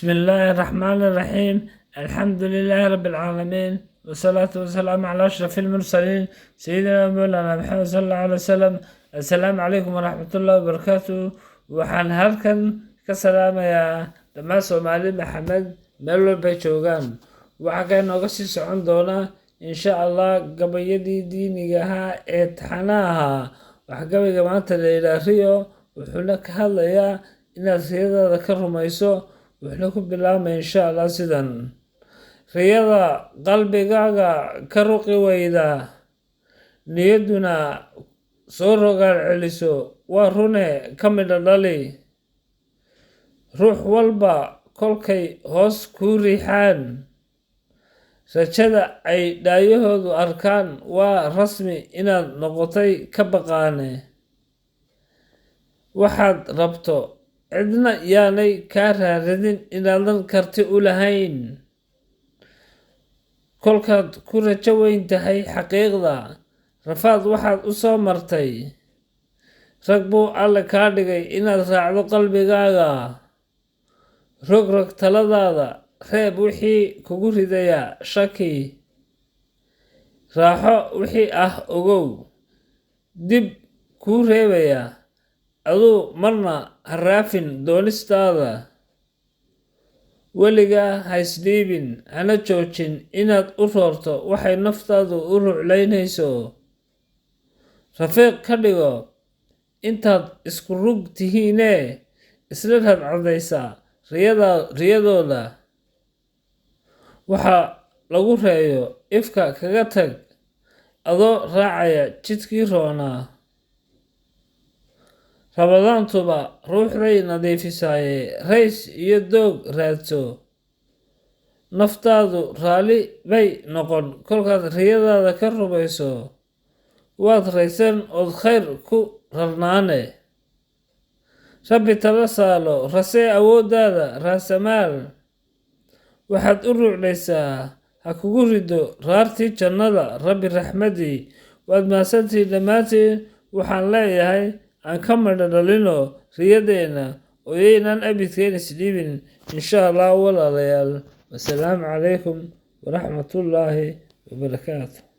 بسم الله الرحمن الرحيم. الحمد لله رب العالمين، والصلاة والسلام على أشرف المرسلين سيدنا مولانا محمد صلى الله عليه وسلم. السلام عليكم ورحمة الله وبركاته. waxaan halkan ka salaamayaa dhammaan Soomaali Maxamed meel walba joogaan. Waxa kale nooga sii socon doona insha Allah gabayadii diiniga ahaa ee taxanaha. Waxa gabayga maanta la yiraahdo wuxuuna ka hadlayaa inaad riyadaada ka rumayso. wuxuu ku bilaabmay insha Allah sidan: riyada qalbigaaga ka ruqi wayda, niyaduna soo rogaal celiso, waa rune ka midho dhali. ruux walba kolkay hoos ku riixaan, rajada ay dhaayahoodu arkaan, waa rasmi inaad noqotay ka baqaane. waxaad rabto cidna yaanay kaa raadin inaadan karti u lahayn. kolkaad ku rajo weyn tahay xaqiiqda, rafaad waxaad u soo martay, rag buu alle kaa dhigay inaad raacdo qalbigaaga. rogrog taladaada, reeb wixii kugu ridaya shaki, raaxo wixii ah ogow dib kuu reebaya. aduu marna ha raafin doonistaada, weligaa ha isdhiibin, hana joojin inaad u roorto waxay naftaadu u ruclaynayso. rafiiq ka dhigo intaad isku rug tihiine, isla radcadaysa riyadooda. waxa lagu reeyo ifka kaga tag, adoo raacaya jidkii roonaa. rabadaantuba ruuxday nadiifisaaye, rays iyo doog raadso. naftaadu raalli bay noqon kolkaad riyadaada ka rumayso, waad raysan ood khayr ku rarnaane. rabbi tala saalo, rasee awooddaada raasamaal. waxaad u ruclaysaa ha kugu rido raartii jannada rabbi raxmadii. waad mahadsantihiin dhammaantiin. waxaan leeyahay aan ka midho dhalino riyadeena oo yaynaan abidkeen isdhiibin insha Allah walaalayaal. wassalaamu calaykum waraxmatullaahi wabarakaatu.